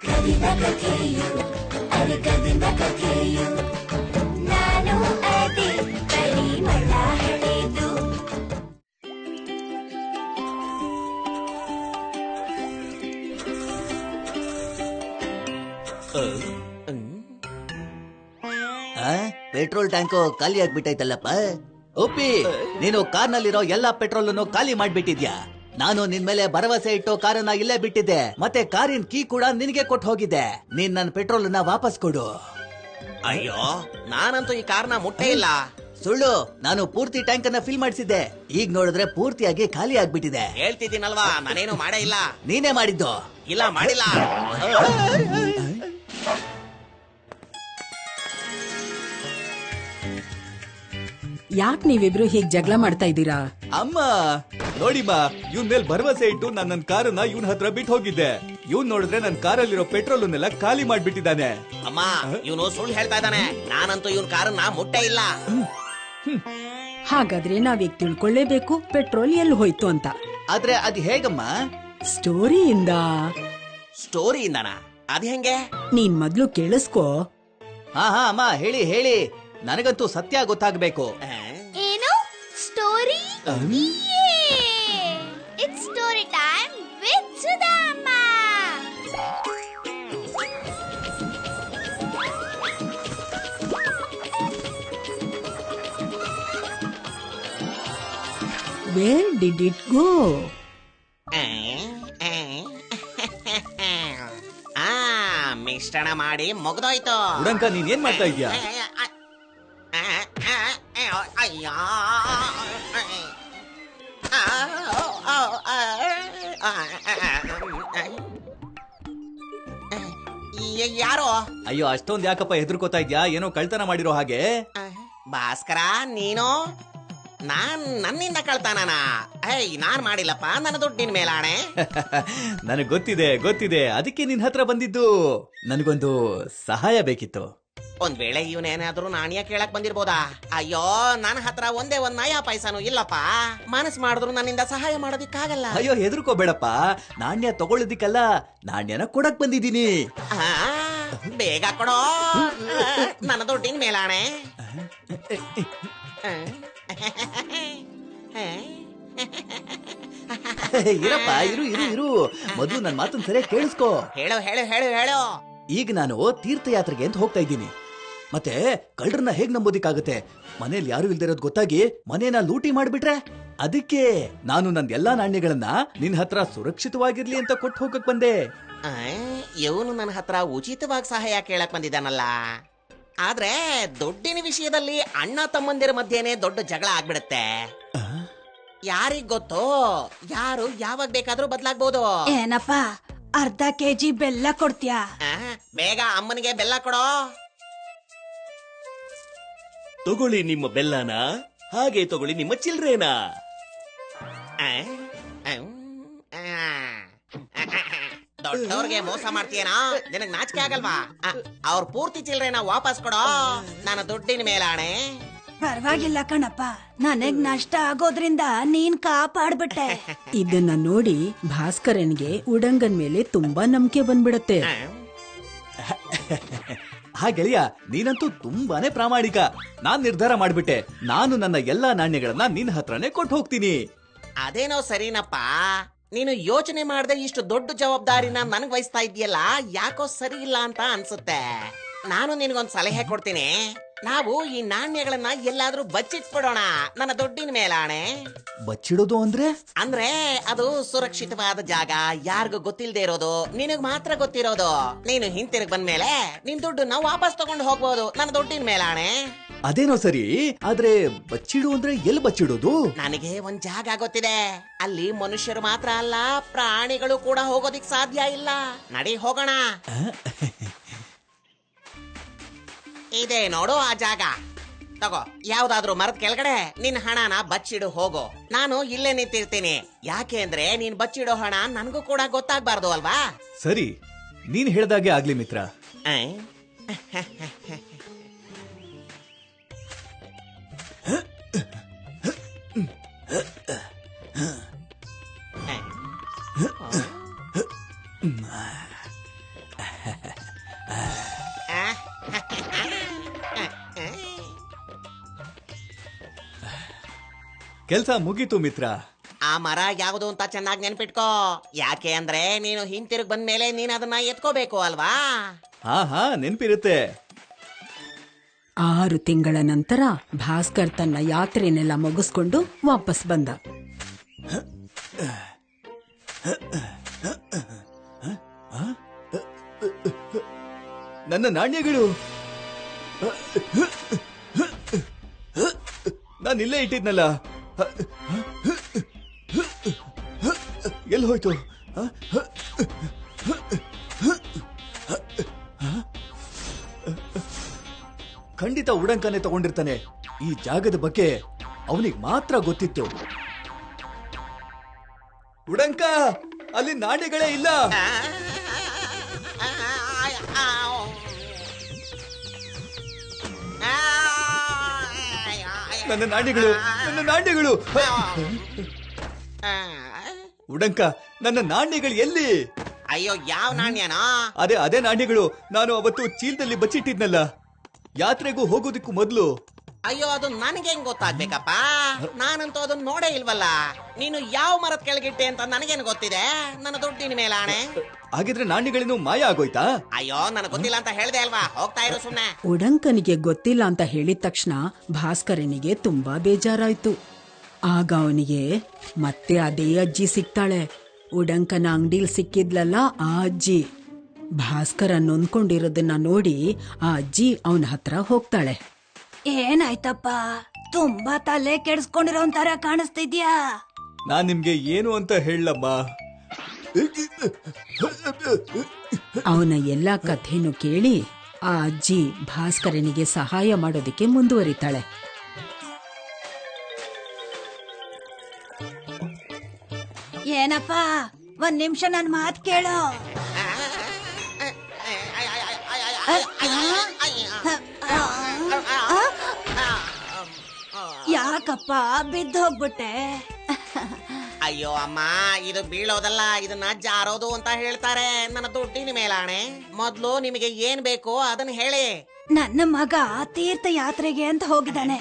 ಕವಿದ ಕಥೆಯು ಅರಗದಿಂದ ಕಥೆಯು ನಾನು ಅದೇ ಪರಿಮಳ ಹಳೆದು. ಪೆಟ್ರೋಲ್ ಟ್ಯಾಂಕು ಖಾಲಿ ಆಗ್ಬಿಟ್ಟೈತಲ್ಲಪ್ಪ. ಒಪ್ಪಿ, ನೀನು ಕಾರ್ನಲ್ಲಿರೋ ಎಲ್ಲಾ ಪೆಟ್ರೋಲ್ ಖಾಲಿ ಮಾಡ್ಬಿಟ್ಟಿದ್ಯಾ. ನಾನು ನಿನ್ ಮೇಲೆ ಭರವಸೆ ಇಟ್ಟು ಕಾರನ್ನ ಇಲ್ಲೇ ಬಿಟ್ಟಿದ್ದೆ, ಮತ್ತೆ ಕಾರಿನ ಕೀ ಕೂಡ ನಿನಗೆ ಕೊಟ್ಟು ಹೋಗಿದ್ದೆ. ನೀನ್ ನನ್ನ ಪೆಟ್ರೋಲ್ ವಾಪಸ್ ಕೊಡು. ಅಯ್ಯೋ, ನಾನಂತೂ ಈ ಕಾರ್ನ ಮುಟ್ಟೇ ಇಲ್ಲ. ಸುಳ್ಳು, ನಾನು ಪೂರ್ತಿ ಟ್ಯಾಂಕ್ ಅನ್ನ ಫಿಲ್ ಮಾಡಿಸಿದ್ದೆ. ಈಗ ನೋಡಿದ್ರೆ ಪೂರ್ತಿಯಾಗಿ ಖಾಲಿ ಆಗ್ಬಿಟ್ಟಿದೆ. ಹೇಳ್ತಿದ್ದೀನಲ್ವಾ, ನಾನೇನು ಮಾಡೇ ಇಲ್ಲ. ನೀನೇ ಮಾಡಿದ್ದು. ಇಲ್ಲ, ಮಾಡಿಲ್ಲ. ಯಾಕೆ ನೀವಿಬ್ರು ಹೀಗ್ ಜಗಳ ಮಾಡ್ತಾ ಇದ್ದೀರಾ? ಅಮ್ಮ ನೋಡಿಮ್ಮ, ಇವನ್ ಮೇಲೆ ಭರವಸೆ ಇಟ್ಟು ನಾನು ನನ್ನ ಕಾರನ್ನ ಇವನ್ ಹತ್ರ ಬಿಟ್ಟು ಹೋಗಿದ್ದೆ. ಇವ್ನ್ ನೋಡಿದ್ರೆ ನನ್ನ ಕಾರಲ್ಲಿರೋ ಪೆಟ್ರೋಲ್ ಖಾಲಿ ಮಾಡ್ಬಿಟ್ಟಿದ್ದಾನೆ. ಅಮ್ಮ, ಇವನು ಸುಳ್ಳು ಹೇಳ್ತಾ ಇದ್ದಾನೆ. ನಾನಂತೂ ಇವನ್ ಕಾರನ್ನ ಮುಟ್ಟೇ ಇಲ್ಲ. ಹಾಗಾದ್ರೆ ನಾವೀಗ ತಿಳ್ಕೊಳ್ಳೇಬೇಕು ಪೆಟ್ರೋಲ್ ಎಲ್ಲಿ ಹೋಯ್ತು ಅಂತ. ಆದ್ರೆ ಅದ್ ಹೇಗಮ್ಮ? ಸ್ಟೋರಿಯಿಂದ. ಸ್ಟೋರಿಯಿಂದನಾ? ಅದ್ ಹೆಂಗೆ? ನೀನ್ ಮೊದ್ಲು ಕೇಳಿಸ್ಕೋ. ಹಾ ಅಮ್ಮ, ಹೇಳಿ ಹೇಳಿ, ನನಗಂತೂ ಸತ್ಯ ಗೊತ್ತಾಗ್ಬೇಕು. ಏನು story? It's story time with Sudhamma. Where did it go? ಮಿಶ್ರಣ ಮಾಡಿ ಮುಗ್ದೋಯ್ತು. ಉಡಂಕ, ನೀನ್ ಏನ್ ಮಾಡ್ತಾ ಇದ್ಯಾ? ಅಯ್ಯೋ, ಯಾರೋ? ಅಯ್ಯೋ, ಅಷ್ಟೊಂದ್ ಯಾಕಪ್ಪ ಹೆದರ್ಕೋತಾ ಇದ್ಯಾ? ಏನೋ ಕಳ್ತನ ಮಾಡಿರೋ ಹಾಗೆ. ಭಾಸ್ಕರ, ನೀನು ನನ್ನಿಂದ ಕಳ್ತಾನ? ನಾನ್ ಮಾಡಿಲ್ಲಪ್ಪ, ನನ್ನ ದುಡ್ಡಿನ ಮೇಲಾಣೆ. ನನಗ್ ಗೊತ್ತಿದೆ, ಅದಕ್ಕೆ ನಿನ್ ಹತ್ರ ಬಂದಿದ್ದು. ನನಗೊಂದು ಸಹಾಯ ಬೇಕಿತ್ತು. ಒಂದ್ ವೇಳೆ ಇವನೇನಾದ್ರೂ ನಾಣ್ಯ ಕೇಳಕ್ ಬಂದಿರ್ಬೋದಾ? ಅಯ್ಯೋ, ನನ್ನ ಹತ್ರ ಒಂದೇ ಒಂದ್ ನಯಾ ಪೈಸಾನು ಇಲ್ಲಪ್ಪ. ಮನಸ್ ಮಾಡಿದ್ರು ನನ್ನಿಂದ ಸಹಾಯ ಮಾಡೋದಿಕ್ಕಾಗಲ್ಲ. ಅಯ್ಯೋ, ಹೆದರ್ಕೋಬೇಡಪ್ಪ, ನಾಣ್ಯ ತಗೊಳ್ಳೋದಿಕ್ಕಲ್ಲ, ನಾಣ್ಯನ ಕೊಡಕ್ ಬಂದಿದ್ದೀನಿ. ಬೇಗ ಕೊಡೋ, ನನ್ನ ದುಡ್ಡಿನ ಮೇಲಾಣೆ. ಇರಪ್ಪ, ಇರು ಮೊದಲು ನನ್ ಮಾತನ್ ಸರಿಯಾಗಿ ಕೇಳಿಸ್ಕೋ. ಹೇಳು ಹೇಳು ಹೇಳು ಹೇಳು. ಈಗ ನಾನು ತೀರ್ಥಯಾತ್ರೆಗೆ ಅಂತ ಹೋಗ್ತಾ ಇದ್ದೀನಿ. ಮತ್ತೆ ಕಳ್ಳರನ್ನ ಹೇಗ್ ನಂಬೋದಿಕ್ಕಾಗತ್ತೆ? ಮನೇಲಿ ಯಾರು ಇಲ್ದಿರೋದ್ ಗೊತ್ತಾಗಿ ಮನೇನ ಲೂಟಿ ಮಾಡ್ಬಿಟ್ರೆ? ಅದಕ್ಕೆ ನಾನು ನನ್ನ ಎಲ್ಲಾ ನಾಣ್ಯಗಳನ್ನ ನಿನ್ ಹತ್ರ ಸುರಕ್ಷಿತವಾಗಿರ್ಲಿ ಅಂತ ಕೊಟ್ಟು ಹೋಗಕ್ ಬಂದೆ. ಇವನು ನನ್ನ ಹತ್ರ ಉಚಿತವಾಗಿ ಸಹಾಯ ಕೇಳಕ್ ಬಂದಿದ್ದಾನಲ್ಲ. ಆದ್ರೆ ದುಡ್ಡಿನ ವಿಷಯದಲ್ಲಿ ಅಣ್ಣ ತಮ್ಮಂದಿರ ಮಧ್ಯೆನೆ ದೊಡ್ಡ ಜಗಳ ಆಗ್ಬಿಡುತ್ತೆ. ಯಾರಿಗ್ ಗೊತ್ತು, ಯಾರು ಯಾವಾಗ ಬೇಕಾದ್ರೂ ಬದಲಾಗ್ಬೋದು. ಏನಪ್ಪ, ಅರ್ಧ ಕೆಜಿ ಬೆಲ್ಲ ಕೊಡ್ತೀಯಾ? ಬೇಗ ಅಮ್ಮನಿಗೆ ಬೆಲ್ಲ ಕೊಡೋ. ತಗೊಳ್ಳಿ ನಿಮ್ಮ ಬೆಲ್ಲನ, ಹಾಗೆ ತಗೊಳ್ಳಿ ನಿಮ್ಮ ಚಿಲ್ಡ್ರೇನ. ದೊಡ್ಡವ್ರಿಗೆ ಮೋಸ ಮಾಡ್ತೀಯನಾ? ನಿನಗ್ ನಾಚಿಕೆ ಆಗಲ್ವಾ? ಅವ್ರ ಪೂರ್ತಿ ಚಿಲ್ಡ್ರೇನ ವಾಪಸ್ ಕೊಡೋ, ನನ್ನ ದುಡ್ಡಿನ ಮೇಲಾಣೆ. ಪರವಾಗಿಲ್ಲ ಕಣಪ್ಪ, ನನಗ್ ನಷ್ಟ ಆಗೋದ್ರಿಂದ ನೀನ್ ಕಾಪಾಡ್ಬಿಟ್ಟೆ. ಇದನ್ನ ನೋಡಿ ಭಾಸ್ಕರನ್ಗೆ ಉಡಂಗನ್ ಮೇಲೆ ತುಂಬಾ ನಂಬಿಕೆ ಬಂದ್ಬಿಡತ್ತೆ. ಹಾ ಗೆಳೆಯ, ನೀನಂತೂ ತುಂಬಾನೇ ಪ್ರಾಮಾಣಿಕ. ನಾನ್ ನಿರ್ಧಾರ ಮಾಡ್ಬಿಟ್ಟೆ, ನಾನು ನನ್ನ ಎಲ್ಲಾ ನಾಣ್ಯಗಳನ್ನ ನಿನ್ ಹತ್ರನೇ ಕೊಟ್ಟು ಹೋಗ್ತೀನಿ. ಅದೇನೋ ಸರಿನಪ್ಪ, ನೀನು ಯೋಚನೆ ಮಾಡದೆ ಇಷ್ಟು ದೊಡ್ಡ ಜವಾಬ್ದಾರಿನ ನನಗ್ ವಹಿಸ್ತಾ ಇದೆಯಲ್ಲ, ಯಾಕೋ ಸರಿ ಇಲ್ಲ ಅಂತ ಅನ್ಸುತ್ತೆ. ನಾನು ನಿನಗೊಂದ್ ಸಲಹೆ ಕೊಡ್ತೀನಿ. ನಾವು ಈ ನಾಣ್ಯಗಳನ್ನ ಎಲ್ಲಾದ್ರೂ ಬಚ್ಚಿಟ್ಬಿಡೋಣ, ನನ್ನ ದುಡ್ಡಿನ ಮೇಲಾಣೆ. ಬಚ್ಚಿಡೋದು ಅಂದ್ರೆ ಅದು ಸುರಕ್ಷಿತವಾದ ಜಾಗ, ಯಾರಿಗೂ ಗೊತ್ತಿಲ್ಲದೆ ಇರೋದು, ನಿನಗ್ ಮಾತ್ರ ಗೊತ್ತಿರೋದು. ನೀನು ಹಿಂತಿರುಗ್ ಬಂದ್ಮೇಲೆ ನಿನ್ ದುಡ್ಡು ವಾಪಸ್ ತಗೊಂಡು ಹೋಗ್ಬೋದು, ನನ್ನ ದುಡ್ಡಿನ ಮೇಲಾಣೆ. ಅದೇನೋ ಸರಿ, ಆದ್ರೆ ಬಚ್ಚಿಡು ಎಲ್ಲಿ ಬಚ್ಚಿಡೋದು? ನನಗೆ ಒಂದ್ ಜಾಗ ಗೊತ್ತಿದೆ. ಅಲ್ಲಿ ಮನುಷ್ಯರು ಮಾತ್ರ ಅಲ್ಲ, ಪ್ರಾಣಿಗಳು ಕೂಡ ಹೋಗೋದಿಕ್ ಸಾಧ್ಯ ಇಲ್ಲ. ನಡಿ ಹೋಗೋಣ. ಇದೆ ನೋಡು ಆ ಜಾಗ. ತಗೋ, ಯಾವ್ದಾದ್ರು ಮರದ ಕೆಳಗಡೆ ನಿನ್ ಹಣನ ಬಚ್ಚಿಡು ಹೋಗು. ನಾನು ಇಲ್ಲೇ ನಿಂತಿರ್ತೀನಿ. ಯಾಕೆ ಅಂದ್ರೆ ನೀನ್ ಬಚ್ಚಿಡೋ ಹಣ ನನ್ಗೂ ಕೂಡ ಗೊತ್ತಾಗ್ಬಾರ್ದು ಅಲ್ವಾ? ಸರಿ, ನೀನ್ ಹೇಳ್ದಾಗೆ ಆಗ್ಲಿ ಮಿತ್ರ. ಕೆಲ್ಸ ಮುಗೀತು ಮಿತ್ರ. ಆ ಮರ ಯಾವುದು ಅಂತ ಚೆನ್ನಾಗಿ ನೆನ್ಪಿಟ್ಕೋ. ಯಾಕೆ ಅಂದ್ರೆ ನೀನು ಹಿಂತಿರುಗ್ ಬಂದ್ಮೇಲೆ ನೀನ್ ಅದನ್ನ ಎತ್ಕೋಬೇಕು ಅಲ್ವಾ? ಹಾ ನೆನ್ಪಿರುತ್ತೆ. 6 ತಿಂಗಳ ನಂತರ ಭಾಸ್ಕರ್ ತನ್ನ ಯಾತ್ರೆನೆಲ್ಲ ಮುಗಿಸ್ಕೊಂಡು ವಾಪಸ್ ಬಂದ. ನನ್ನ ನಾಣ್ಯಗಳು ನಾನು ಇಲ್ಲೇ ಇಟ್ಟಿದ್ನಲ್ಲ, ಎಲ್ಲಿ ಹೋಯ್ತು? ಖಂಡಿತ ಉಡಂಕನೆ ತಗೊಂಡಿರ್ತಾನೆ. ಈ ಜಾಗದ ಬಗ್ಗೆ ಅವನಿಗೆ ಮಾತ್ರ ಗೊತ್ತಿತ್ತು. ಉಡಂಕ, ಅಲ್ಲಿ ನಾಣ್ಯಗಳೇ ಇಲ್ಲ. ನನ್ನ ನಾಣ್ಯಗಳು, ನನ್ನ ನಾಣ್ಯಗಳು! ಉಡಂಕ, ನನ್ನ ನಾಣ್ಯಗಳು ಎಲ್ಲಿ? ಅಯ್ಯೋ, ಯಾವ ನಾಣ್ಯನೋ? ಅದೇ ನಾಣ್ಯಗಳು. ನಾನು ಅವತ್ತು ಚೀಲದಲ್ಲಿ ಬಚ್ಚಿಟ್ಟಿದ್ನಲ್ಲ, ಯಾತ್ರೆಗೂ ಹೋಗೋದಕ್ಕೂ ಮೊದಲು. ಅಯ್ಯೋ, ಅದು ನನಗೆ ಹೆಂಗ್ ಗೊತ್ತಾಗ್ಬೇಕಪ್ಪ? ನಾನಂತೂ ಅದನ್ನ ನೋಡೇ ಇಲ್ವಲ್ಲ. ನೀನು ಯಾವ ಮರದ ಕೆಳಗಿಟ್ಟೆ ಅಂತ ನನಗೇನು ಗೊತ್ತಿದೆ? ನನ್ನ ದುಡ್ಡಿನ ಮೇಲೆ ಆಣೆ. ಹಾಗಿದ್ರೆ ನಾಣ್ಯಗಳೇನು ಮಾಯ ಆಗೋಯ್ತಾ? ಅಯ್ಯೋ, ನನಗೆ ಗೊತ್ತಿಲ್ಲ ಅಂತ ಹೇಳ್ದೆ ಅಲ್ವಾ? ಹೋಗ್ತಾ ಇರು ಸುಮ್ನೆ. ಉಡಂಕನಿಗೆ ಗೊತ್ತಿಲ್ಲ ಅಂತ ಹೇಳಿದ ತಕ್ಷಣ ಭಾಸ್ಕರನಿಗೆ ತುಂಬಾ ಬೇಜಾರಾಯ್ತು. ಆಗ ಅವನಿಗೆ ಮತ್ತೆ ಅದೇ ಅಜ್ಜಿ ಸಿಗ್ತಾಳೆ. ಉಡಂಕನ ಅಂಗಡಿಲ್ ಸಿಕ್ಕಿದ್ಲಲ್ಲ ಆ ಅಜ್ಜಿ. ಭಾಸ್ಕರ ನೊಂದ್ಕೊಂಡಿರೋದನ್ನ ನೋಡಿ ಆ ಅಜ್ಜಿ ಅವನ ಹತ್ರ ಹೋಗ್ತಾಳೆ. ಏನಾಯ್ತಪ್ಪ, ತುಂಬಾ ತಲೆ ಕೆಡಿಸ್ಕೊಂಡಿರೋ ತರ ಕಾಣಿಸ್ತಿದ್ಯಾ? ನಾನ್ ನಿಮ್ಗೆ ಏನು ಅಂತ ಹೇಳಮ್ಮ. ಅವನ ಎಲ್ಲಾ ಕಥೆನೂ ಕೇಳಿ ಆ ಅಜ್ಜಿ ಭಾಸ್ಕರನಿಗೆ ಸಹಾಯ ಮಾಡೋದಕ್ಕೆ ಮುಂದುವರಿತಾಳೆ. ಏನಪ್ಪ, ಒಂದ್ ನಿಮಿಷ ನನ್ ಮಾತ್ ಕೇಳು. ಯಾಕಪ್ಪ ಬಿದ್ದು ಹೋಗ್ಬಿಟ್ಟೆ? ಅಯ್ಯೋ ಅಮ್ಮ, ಇದು ಬೀಳೋದಲ್ಲ, ಇದನ್ನ ಜಾರೋದು ಅಂತ ಹೇಳ್ತಾರೆ. ನನ್ನ ದುಡ್ಡಿನ ಮೇಲಾಣೆ. ಮೊದ್ಲು ನಿಮಗೆ ಏನ್ ಬೇಕೋ ಅದನ್ನ ಹೇಳಿ. ನನ್ನ ಮಗ ತೀರ್ಥ ಯಾತ್ರೆಗೆ ಅಂತ ಹೋಗಿದ್ದಾನೆ.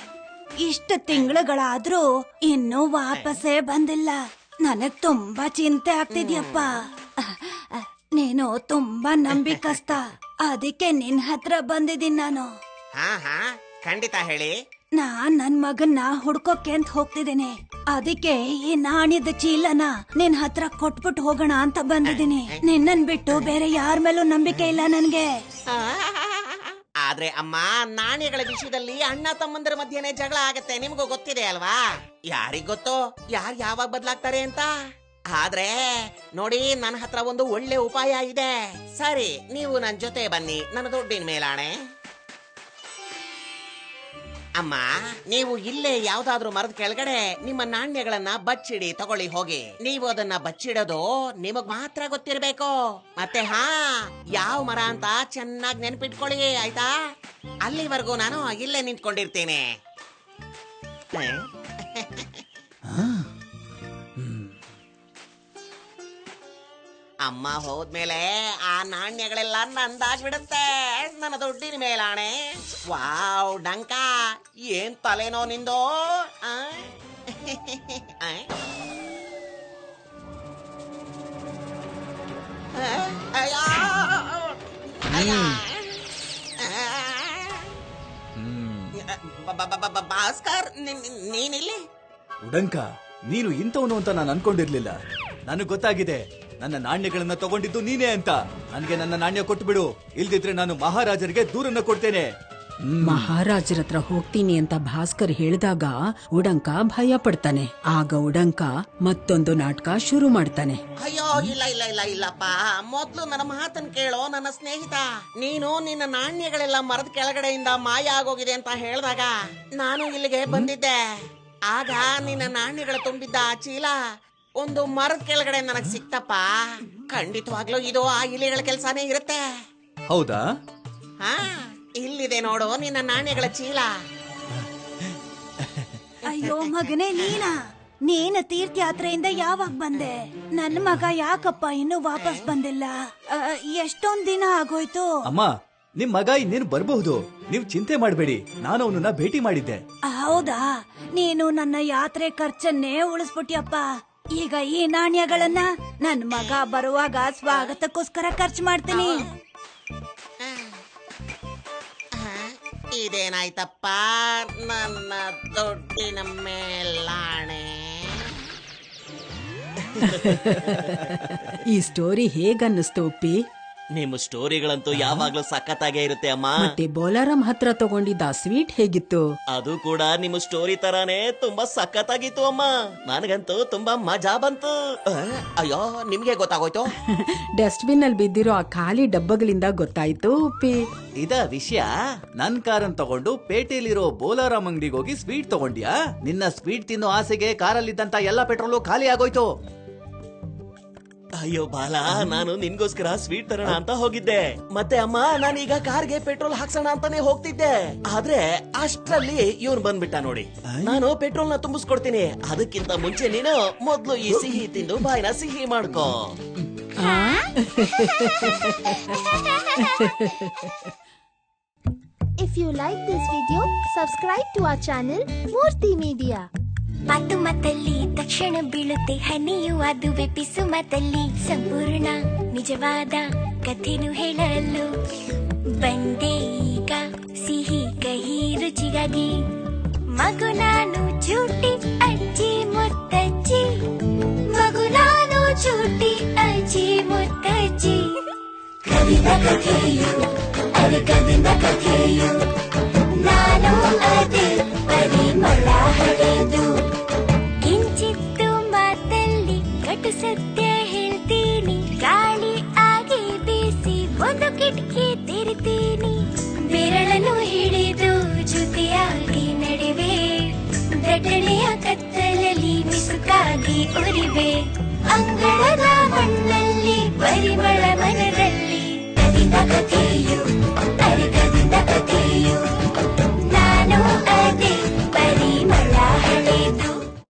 ಇಷ್ಟು ತಿಂಗಳುಗಳಾದ್ರೂ ಇನ್ನೂ ವಾಪಸ್ಸೇ ಬಂದಿಲ್ಲ. ನನಗ್ ತುಂಬಾ ಚಿಂತೆ ಆಗ್ತಿದ್ಯಪ್ಪ. ನೀನು ತುಂಬಾ ನಂಬಿಕಸ್ತ, ಅದಕ್ಕೆ ನಿನ್ ಹತ್ರ ಬಂದಿದ್ದೀನಿ ನಾನು. ಹಾ, ಖಂಡಿತ ಹೇಳಿ. ನಾನ್ ನನ್ ಮಗನ್ನ ಹುಡ್ಕೋಕೆ ಅಂತ ಹೋಗ್ತಿದ್ದೀನಿ. ಅದಕ್ಕೆ ಈ ನಾಣ್ಯದ ಚೀಲನ ನಿನ್ ಹತ್ರ ಕೊಟ್ಬಿಟ್ಟು ಹೋಗೋಣ ಅಂತ ಬಂದಿದ್ದೀನಿ. ನಿನ್ನನ್ ಬಿಟ್ಟು ಬೇರೆ ಯಾರ ಮೇಲೂ ನಂಬಿಕೆ ಇಲ್ಲ ನನ್ಗೆ. ಆದ್ರೆ ಅಮ್ಮ, ನಾಣ್ಯಗಳ ವಿಷಯದಲ್ಲಿ ಅಣ್ಣ ತಮ್ಮಂದರ ಮಧ್ಯೆನೆ ಜಗಳ ಆಗತ್ತೆ, ನಿಮ್ಗೂ ಗೊತ್ತಿದೆ ಅಲ್ವಾ? ಯಾರಿಗ್ ಗೊತ್ತು ಯಾರು ಯಾವಾಗ ಬದ್ಲಾಗ್ತಾರೆ ಅಂತ. ಆದ್ರೆ ನೋಡಿ, ನನ್ನ ಹತ್ರ ಒಂದು ಒಳ್ಳೆ ಉಪಾಯ ಇದೆ. ಸರಿ, ನೀವು ನನ್ ಜೊತೆ ಬನ್ನಿ, ನನ್ನ ದುಡ್ಡಿನ ಮೇಲಾಣೆ. ಅಮ್ಮ, ನೀವು ಇಲ್ಲೇ ಯಾವ್ದಾದ್ರು ಮರದ ಕೆಳಗಡೆ ನಿಮ್ಮ ನಾಣ್ಯಗಳನ್ನ ಬಚ್ಚಿಡಿ, ತಗೊಳ್ಳಿ ಹೋಗಿ. ನೀವು ಅದನ್ನ ಬಚ್ಚಿಡೋದು ನಿಮಗ್ ಮಾತ್ರ ಗೊತ್ತಿರ್ಬೇಕು. ಮತ್ತೆ ಯಾವ ಮರ ಅಂತ ಚೆನ್ನಾಗಿ ನೆನ್ಪಿಟ್ಕೊಳ್ಳಿ, ಆಯ್ತಾ? ಅಲ್ಲಿವರೆಗೂ ನಾನು ಇಲ್ಲೇ ನಿಂತ್ಕೊಂಡಿರ್ತೀನಿ. ಅಮ್ಮ ಹೋದ್ಮೇಲೆ ಆ ನಾಣ್ಯಗಳೆಲ್ಲ ನಂದಾಗ್ಬಿಡುತ್ತೆ, ನನ್ನ ದುಡ್ಡಿನ ಮೇಲಾಣೆ. ವಾವ್ ಡಂಕ, ಏನ್ ತಲೆನೋ ನಿಂದು? ಭಾಸ್ಕರ್, ನೀನಿಲ್ಲಿ? ಉಡಂಕ, ನೀನು ಇಂಥವನು ಅಂತ ನಾನು ಅನ್ಕೊಂಡಿರ್ಲಿಲ್ಲ. ನನಗ್ ಗೊತ್ತಾಗಿದೆ, ನನ್ನ ನಾಣ್ಯಗಳನ್ನ ತಗೊಂಡಿದ್ದು ನೀನೇ ಅಂತ. ನನ್ಗೆ ನನ್ನ ನಾಣ್ಯ ಕೊಟ್ಟು ಬಿಡು, ಇಲ್ದಿದ್ರೆ ನಾನು ಮಹಾರಾಜರಿಗೆ ದೂರನ್ನ ಕೊಡ್ತೇನೆ. ಮಹಾರಾಜರ ಹತ್ರ ಹೋಗ್ತೀನಿ ಅಂತ ಭಾಸ್ಕರ್ ಹೇಳಿದಾಗ ಉಡಂಕ ಭಯ ಪಡ್ತಾನೆ. ಆಗ ಉಡಂಕ ಮತ್ತೊಂದು ನಾಟಕ ಶುರು ಮಾಡ್ತಾನೆ. ಅಯ್ಯೋ, ಇಲ್ಲಪ್ಪ, ಮೊದ್ಲು ನನ್ನ ಮಾತನ್ ಕೇಳೋ ನನ್ನ ಸ್ನೇಹಿತ. ನೀನು ನಿನ್ನ ನಾಣ್ಯಗಳೆಲ್ಲ ಮರದ ಕೆಳಗಡೆಯಿಂದ ಮಾಯ ಆಗೋಗಿದೆ ಅಂತ ಹೇಳಿದಾಗ ನಾನು ಇಲ್ಲಿಗೆ ಬಂದಿದ್ದೆ. ಆಗ ನಿನ್ನ ನಾಣ್ಯಗಳು ತುಂಬಿದ್ದ ಆ ಚೀಲ ಒಂದು ಮರದ ಕೆಳಗಡೆ ನನಗ್ ಸಿಕ್ತಪ್ಪ. ಖಂಡಿತವಾಗ್ಲೂ ಇದು ಆ ಇಲಿಗಳ ಕೆಲ್ಸಾನೇ ಇರುತ್ತೆ. ಹೌದಾ? ಹಾ, ಇಲ್ಲಿದೆ ನೋಡು ನಿನ್ನ ನಾಣ್ಯಗಳ ಚೀಲ. ಅಯ್ಯೋ ಮಗನೇ, ನೀನು ತೀರ್ಥಯಾತ್ರೆಯಿಂದ ಯಾವಾಗ ಬಂದೆ? ನನ್ನ ಮಗ ಯಾಕಪ್ಪ ಇನ್ನೂ ವಾಪಸ್ ಬಂದಿಲ್ಲ? ಎಷ್ಟೊಂದ್ ದಿನ ಆಗೋಯ್ತು. ಅಮ್ಮ, ನಿಮ್ ಮಗ ಇನ್ನೇನು ಬರ್ಬಹುದು. ನೀವ್ ಚಿಂತೆ ಮಾಡ್ಬೇಡಿ, ನಾನು ಅವನನ್ನ ಭೇಟಿ ಮಾಡಿದ್ದೆ. ಹೌದಾ? ನೀನು ನನ್ನ ಯಾತ್ರೆ ಖರ್ಚನ್ನೇ ಉಳಿಸ್ಬಿಟ್ಯಪ್ಪ. ಈಗ ಈ ನಾಣ್ಯಗಳನ್ನ ನನ್ ಮಗ ಬರುವಾಗ ಸ್ವಾಗತಕ್ಕೋಸ್ಕರ ಖರ್ಚು ಮಾಡ್ತೀನಿ. ಇದೇನಾಯ್ತಪ್ಪ ನನ್ನ ದುಡ್ಡಿನ ಮೇಲಾಣೆ. ಈ ಸ್ಟೋರಿ ಹೇಗನ್ನಿಸ್ತು ಉಪ್ಪಿ? ನಿಮ್ಮ ಸ್ಟೋರಿಗಳಂತೂ ಯಾವಾಗ್ಲೂ ಸಖತ್ತಾಗೇ ಇರುತ್ತೆ ಅಮ್ಮ. ಮತ್ತೆ ಬೋಲಾರಂ ಹತ್ರ ತಗೊಂಡಿದ್ದ ಸ್ವೀಟ್ ಹೇಗಿತ್ತು? ಅದು ಕೂಡ ನಿಮ್ಮ ಸ್ಟೋರಿ ತರಾನೇ ತುಂಬಾ ಸಖತ್ತಾಗಿತ್ತು ಅಮ್ಮ. ನನಗಂತೂ ತುಂಬಾ ಮಜಾ ಬಂತು. ಅಯ್ಯೋ, ನಿಮ್ಗೆ ಗೊತ್ತಾಗೋಯ್ತು? ಡಸ್ಟ್ಬಿನ್ ಅಲ್ಲಿ ಬಿದ್ದಿರೋ ಆ ಖಾಲಿ ಡಬ್ಬಗಳಿಂದ ಗೊತ್ತಾಯ್ತು ಉಪ್ಪಿ. ಇದ ವಿಷಯ. ನನ್ ಕಾರನ್ ತಗೊಂಡು ಪೇಟೆಯಲ್ಲಿರೋ ಬೋಲಾರಾಮ್ ಅಂಗಡಿಗೆ ಹೋಗಿ ಸ್ವೀಟ್ ತಗೊಂಡ್ಯಾ? ನಿನ್ನ ಸ್ವೀಟ್ ತಿನ್ನೋ ಆಸೆಗೆ ಕಾರಲ್ಲಿದ್ದಂತ ಎಲ್ಲ ಪೆಟ್ರೋಲು ಖಾಲಿ ಆಗೋಯ್ತು. ಅಯ್ಯೋ ಬಾಲ, ನಾನು ನಿನ್ಗೋಸ್ಕರ ಸ್ವೀಟ್ ತರೋಣ ಅಂತ ಹೋಗಿದ್ದೆ. ಮತ್ತೆ ಅಮ್ಮ, ನಾನೀಗ ಕಾರ್ಗೆ ಪೆಟ್ರೋಲ್ ಹಾಕ್ಸೋಣ ಅಂತಾನೆ ಹೋಗ್ತಿದ್ದೆ. ಆದ್ರೆ ಅಷ್ಟ್ರಲ್ಲಿ ಇವ್ನು ಬಂದ್ಬಿಟ್ಟ ನೋಡಿ. ನಾನು ಪೆಟ್ರೋಲ್ ನ ತುಂಬಿಸ್ಕೊಡ್ತೀನಿ, ಅದಕ್ಕಿಂತ ಮುಂಚೆ ನೀನು ಮೊದ್ಲು ಈ ಸಿಹಿ ತಿಂದು ಬಾಯಿನ ಸಿಹಿ ಮಾಡ್ಕೋ. If you like this video, subscribe to our channel Murthy Media. ಮಾತು ಮಾತಲ್ಲಿ ತಕ್ಷಣ ಬೀಳುತ್ತೆ ಹನಿಯು, ಅದುವೆ ಪಿಸು ಮಾತಲ್ಲಿ ಸಂಪೂರ್ಣ ನಿಜವಾದ ಕಥೆನು ಹೇಳಲು ಬಂದೆ ಈಗ ಸಿಹಿ ಕಹಿ ರುಚಿಗಾಗಿ. ಮಗು ನಾನು ಚೂಟಿ ಅಜ್ಜಿ ಮುತ್ತಜ್ಜಿ, ಮಗು ನಾನು ಚೂಟಿ ಅಜ್ಜಿ ಮುತ್ತಜ್ಜಿ. ಕವಿದ ಕಥೆಯು ಅರಕದಿಂದ ಕಥೆಯು, ನಾನು ಅದೇ ಪರಿಮಳ ಹರಿದು. ಕಿಂಚಿತ್ತು ಮಾತಲ್ಲಿ ಕಟು ಸತ್ಯ ಹೇಳ್ತೀನಿ, ಗಾಳಿ ಆಗಿ ಬೀಸಿ ಒಂದು ಕಿಟಕಿ ತೆರಿತೀನಿ. ಬೆರಳನ್ನು ಹಿಡಿದು ಜೊತೆಯಾಗಿ ನಡೆವೆ, ದಟ್ಟಣೆಯ ಕತ್ತಲಲ್ಲಿ ಮಿಸುಕಾಗಿ ಉರಿವೆ. ಅಂಗಳದ ಮಣ್ಣಲ್ಲಿ ಪರಿಮಳ ಮನದಲ್ಲಿ ಕವಿದ ಕಥೆ.